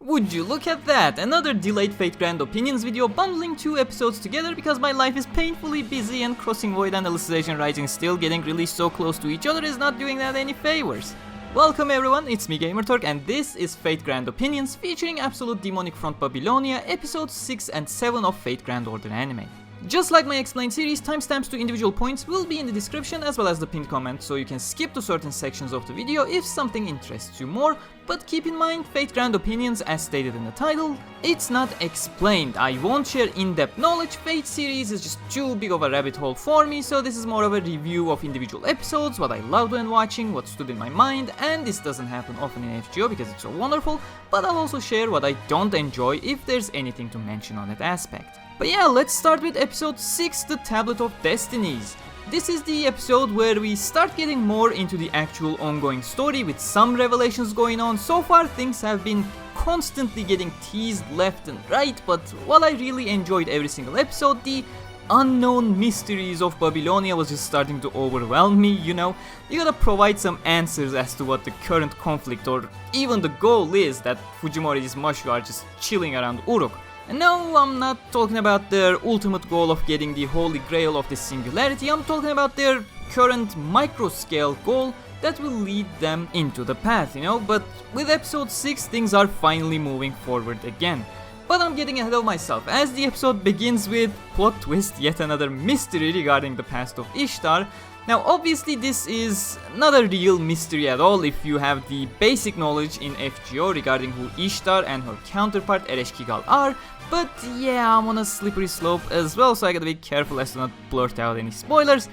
Would you look at that, another delayed Fate Grand Opinions video bundling 2 episodes together because my life is painfully busy and Crossing Void and Alicization Rising still getting released so close to each other is not doing that any favors. Welcome everyone, it's me Gamerturk and this is Fate Grand Opinions featuring Absolute Demonic Front Babylonia episodes 6 and 7 of Fate Grand Order anime. Just like my Explained series, timestamps to individual points will be in the description as well as the pinned comment, so you can skip to certain sections of the video if something interests you more, but keep in mind, Fate Grand Opinions, as stated in the title, it's not explained. I won't share in-depth knowledge, Fate series is just too big of a rabbit hole for me, so this is more of a review of individual episodes, what I loved when watching, what stood in my mind, and this doesn't happen often in FGO because it's so wonderful, but I'll also share what I don't enjoy if there's anything to mention on that aspect. But yeah, let's start with episode 6, the Tablet of Destinies. This is the episode where we start getting more into the actual ongoing story with some revelations going on. So far things have been constantly getting teased left and right, but while I really enjoyed every single episode, the unknown mysteries of Babylonia was just starting to overwhelm me, you know. You gotta provide some answers as to what the current conflict or even the goal is that Fujimori's Mashu are just chilling around Uruk. And no, I'm not talking about their ultimate goal of getting the holy grail of the Singularity, I'm talking about their current micro-scale goal that will lead them into the path, you know, but with episode 6 things are finally moving forward again. But I'm getting ahead of myself as the episode begins with plot twist, yet another mystery regarding the past of Ishtar. Now obviously this is not a real mystery at all if you have the basic knowledge in FGO regarding who Ishtar and her counterpart Ereshkigal are, but yeah, I'm on a slippery slope as well, so I gotta be careful as to not blurt out any spoilers.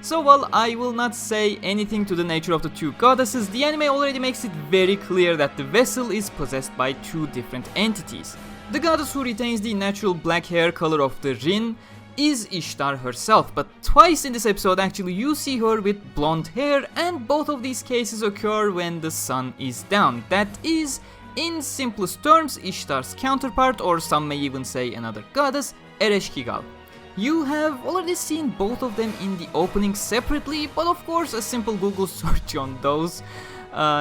So while I will not say anything to the nature of the two goddesses, the anime already makes it very clear that the vessel is possessed by two different entities. The goddess who retains the natural black hair color of the Rin is Ishtar herself, but twice in this episode actually you see her with blonde hair, and both of these cases occur when the sun is down. That is, in simplest terms, Ishtar's counterpart, or some may even say another goddess, Ereshkigal. You have already seen both of them in the opening separately, but of course a simple Google search on those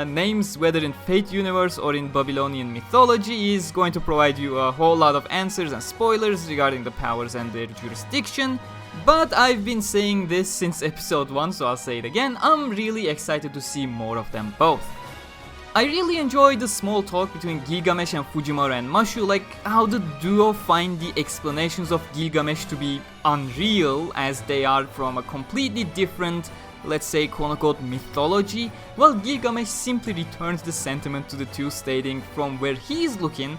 names, whether in Fate universe or in Babylonian mythology, is going to provide you a whole lot of answers and spoilers regarding the powers and their jurisdiction. But I've been saying this since episode 1, so I'll say it again, I'm really excited to see more of them both. I really enjoyed the small talk between Gilgamesh and Fujimaru and Mashu, like how the duo find the explanations of Gilgamesh to be unreal as they are from a completely different, let's say quote-unquote mythology, while Gilgamesh simply returns the sentiment to the two, stating from where he's looking,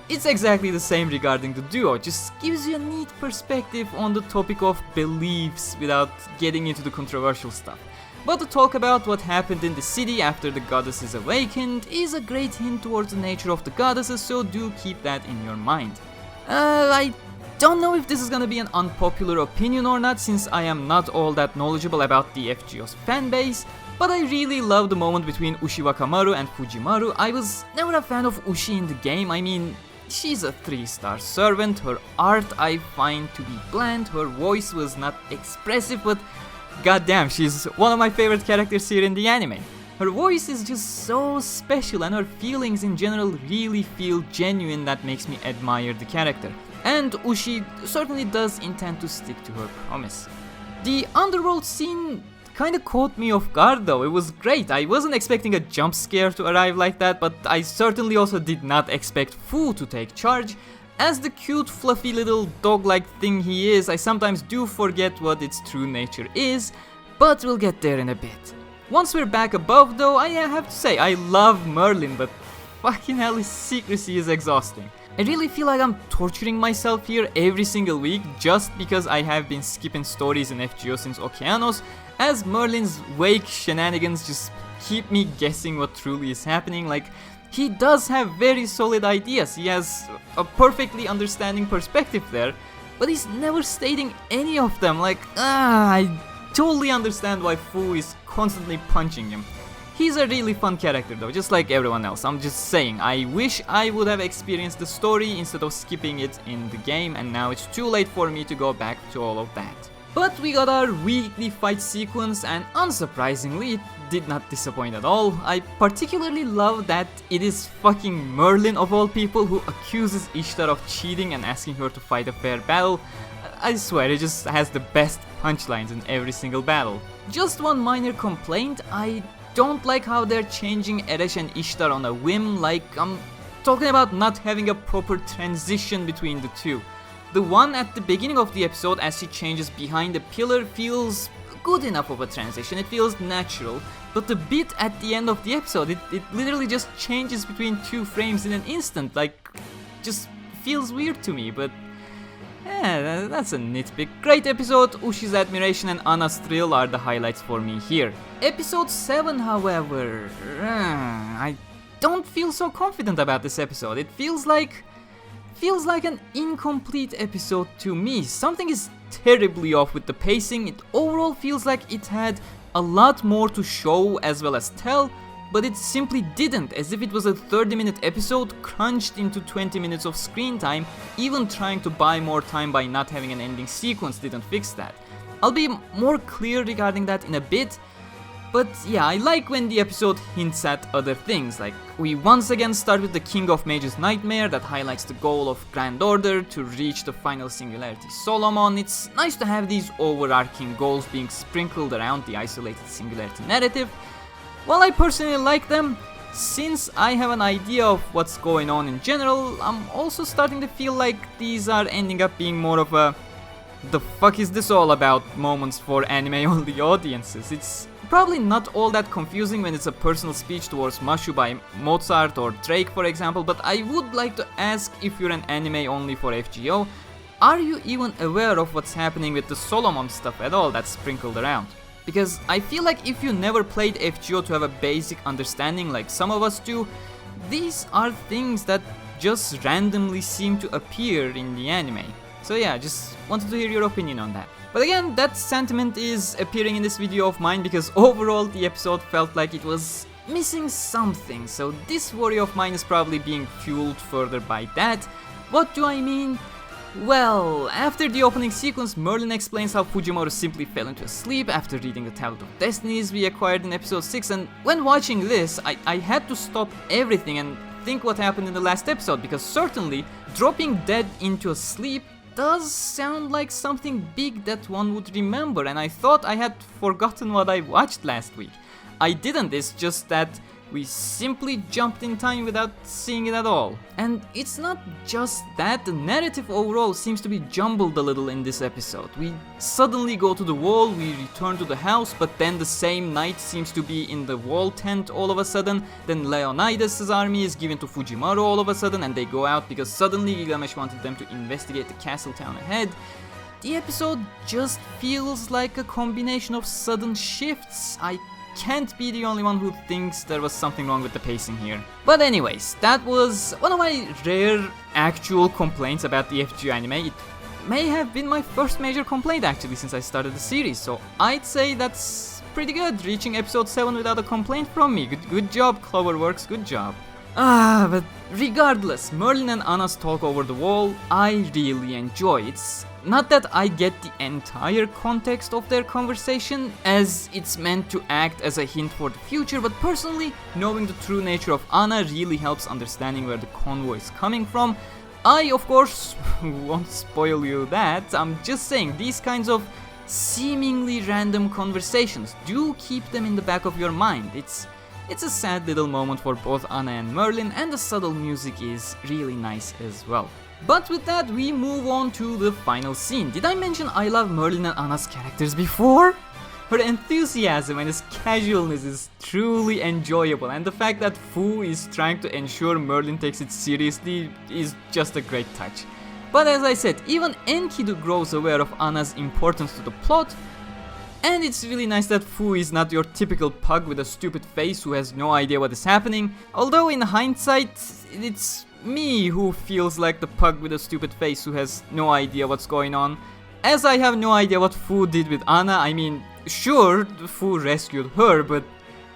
it's exactly the same regarding the duo, just gives you a neat perspective on the topic of beliefs without getting into the controversial stuff. But to talk about what happened in the city after the goddesses awakened is a great hint towards the nature of the goddesses, so do keep that in your mind. I don't know if this is gonna be an unpopular opinion or not, since I am not all that knowledgeable about the FGO's fanbase, but I really love the moment between Ushiwakamaru and Fujimaru. I was never a fan of Ushi in the game. I mean, she's a 3-star servant, her art I find to be bland, her voice was not expressive, but goddamn, she's one of my favorite characters here in the anime. Her voice is just so special and her feelings in general really feel genuine, that makes me admire the character. And Ushi certainly does intend to stick to her promise. The underworld scene kinda caught me off guard though, it was great. I wasn't expecting a jump scare to arrive like that, but I certainly also did not expect Fu to take charge. As the cute fluffy little dog-like thing he is, I sometimes do forget what its true nature is, but we'll get there in a bit. Once we're back above though, I have to say, I love Merlin, but fucking hell, his secrecy is exhausting. I really feel like I'm torturing myself here every single week just because I have been skipping stories in FGO since Okeanos, as Merlin's wake shenanigans just keep me guessing what truly is happening. Like, he does have very solid ideas, he has a perfectly understanding perspective there, but he's never stating any of them. Like, I totally understand why Fu is constantly punching him. He's a really fun character though, just like everyone else. I'm just saying, I wish I would have experienced the story instead of skipping it in the game, and now it's too late for me to go back to all of that. But we got our weekly fight sequence, and unsurprisingly, it did not disappoint at all. I particularly love that it is fucking Merlin of all people who accuses Ishtar of cheating and asking her to fight a fair battle. I swear, it just has the best punchlines in every single battle. Just one minor complaint, I don't like how they're changing Eresh and Ishtar on a whim, like I'm talking about not having a proper transition between the two. The one at the beginning of the episode as she changes behind a pillar feels good enough of a transition, it feels natural, but the bit at the end of the episode, it literally just changes between two frames in an instant, like, just feels weird to me, but yeah, that's a nitpick. Great episode, Ushi's admiration and Anna's thrill are the highlights for me here. Episode 7, however, I don't feel so confident about this episode. It feels like an incomplete episode to me. Something is terribly off with the pacing. It overall feels like it had a lot more to show as well as tell, but it simply didn't, as if it was a 30-minute episode crunched into 20 minutes of screen time. Even trying to buy more time by not having an ending sequence didn't fix that. I'll be more clear regarding that in a bit, but yeah, I like when the episode hints at other things, like we once again start with the King of Mages Nightmare that highlights the goal of Grand Order to reach the final Singularity Solomon. It's nice to have these overarching goals being sprinkled around the isolated Singularity narrative. While I personally like them, since I have an idea of what's going on in general, I'm also starting to feel like these are ending up being more of a "the fuck is this all about" moments for anime-only audiences. It's probably not all that confusing when it's a personal speech towards Mashu by Mozart or Drake, for example, but I would like to ask, if you're an anime only for FGO, are you even aware of what's happening with the Solomon stuff at all that's sprinkled around? Because I feel like if you never played FGO to have a basic understanding like some of us do, these are things that just randomly seem to appear in the anime. So yeah, just wanted to hear your opinion on that. But again, that sentiment is appearing in this video of mine because overall the episode felt like it was missing something, so this worry of mine is probably being fueled further by that. What do I mean? Well, after the opening sequence, Merlin explains how Fujimaru simply fell into sleep after reading the Tablet of Destinies we acquired in episode 6, and when watching this, I had to stop everything and think what happened in the last episode, because certainly dropping dead into a sleep does sound like something big that one would remember, and I thought I had forgotten what I watched last week. I didn't, it's just that we simply jumped in time without seeing it at all. And it's not just that, the narrative overall seems to be jumbled a little in this episode. We suddenly go to the wall, we return to the house, but then the same knight seems to be in the wall tent all of a sudden. Then Leonidas' army is given to Fujimaru all of a sudden, and they go out because suddenly Gilgamesh wanted them to investigate the castle town ahead. The episode just feels like a combination of sudden shifts. I can't be the only one who thinks there was something wrong with the pacing here. But anyways, that was one of my rare actual complaints about the FGO anime. It may have been my first major complaint actually since I started the series, so I'd say that's pretty good, reaching episode 7 without a complaint from me. Good job, Cloverworks, good job. But regardless, Merlin and Anna's talk over the wall, I really enjoy. It's not that I get the entire context of their conversation, as it's meant to act as a hint for the future, but personally, knowing the true nature of Anna really helps understanding where the convoy is coming from. I, of course, won't spoil you that. I'm just saying, these kinds of seemingly random conversations, do keep them in the back of your mind. It's a sad little moment for both Anna and Merlin, and the subtle music is really nice as well. But with that, we move on to the final scene. Did I mention I love Merlin and Anna's characters before? Her enthusiasm and his casualness is truly enjoyable, and the fact that Fu is trying to ensure Merlin takes it seriously is just a great touch. But as I said, even Enkidu grows aware of Anna's importance to the plot, and it's really nice that Fu is not your typical pug with a stupid face who has no idea what is happening, although in hindsight, it's me who feels like the pug with a stupid face who has no idea what's going on, as I have no idea what Fu did with Anna. I mean, sure, Fu rescued her, but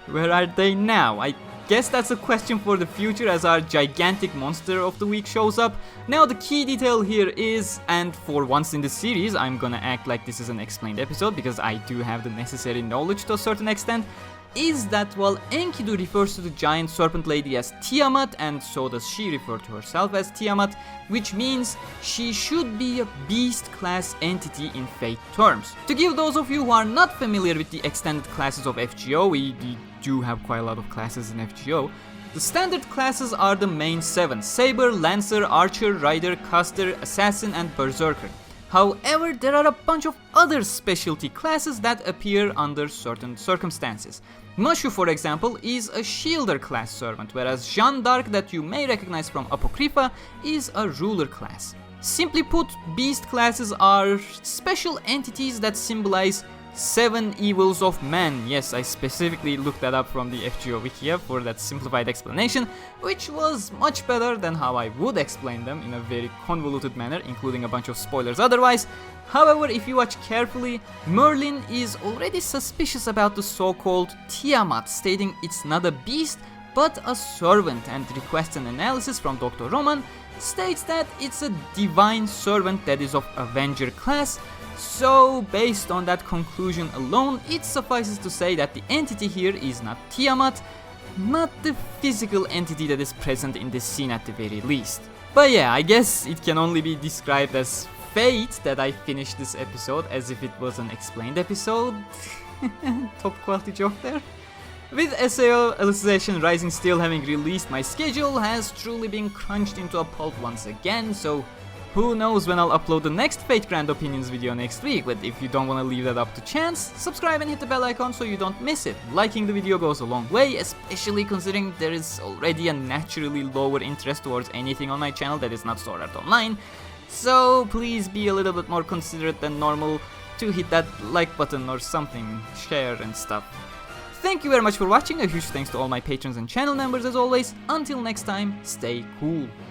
where are they now? I guess that's a question for the future as our gigantic monster of the week shows up. Now the key detail here is, and for once in the series I'm gonna act like this is an explained episode because I do have the necessary knowledge to a certain extent, is that while Enkidu refers to the giant serpent lady as Tiamat, and so does she refer to herself as Tiamat, which means she should be a beast class entity in Fate terms. To give those of you who are not familiar with the extended classes of FGO, we do have quite a lot of classes in FGO. The standard classes are the main 7: Saber, Lancer, Archer, Rider, Caster, Assassin and Berserker. However, there are a bunch of other specialty classes that appear under certain circumstances. Mashu, for example, is a Shielder class servant, whereas Jeanne d'Arc, that you may recognize from Apocrypha, is a Ruler class. Simply put, beast classes are special entities that symbolize 7 evils of man. Yes, I specifically looked that up from the FGO Wikia for that simplified explanation, which was much better than how I would explain them in a very convoluted manner, including a bunch of spoilers otherwise. However, if you watch carefully, Merlin is already suspicious about the so-called Tiamat, stating it's not a beast but a servant, and requests an analysis from Dr. Roman states that it's a divine servant that is of Avenger class. So, based on that conclusion alone, it suffices to say that the entity here is not Tiamat, not the physical entity that is present in this scene at the very least. But yeah, I guess it can only be described as fate that I finished this episode as if it was an explained episode. Top quality joke there. With SAO Alicization Rising still having released, my schedule has truly been crunched into a pulp once again, so who knows when I'll upload the next Fate Grand Opinions video next week, but if you don't want to leave that up to chance, subscribe and hit the bell icon so you don't miss it. Liking the video goes a long way, especially considering there is already a naturally lower interest towards anything on my channel that is not Sword Art Online, so please be a little bit more considerate than normal to hit that like button or something, share and stuff. Thank you very much for watching, a huge thanks to all my patrons and channel members as always. Until next time, stay cool.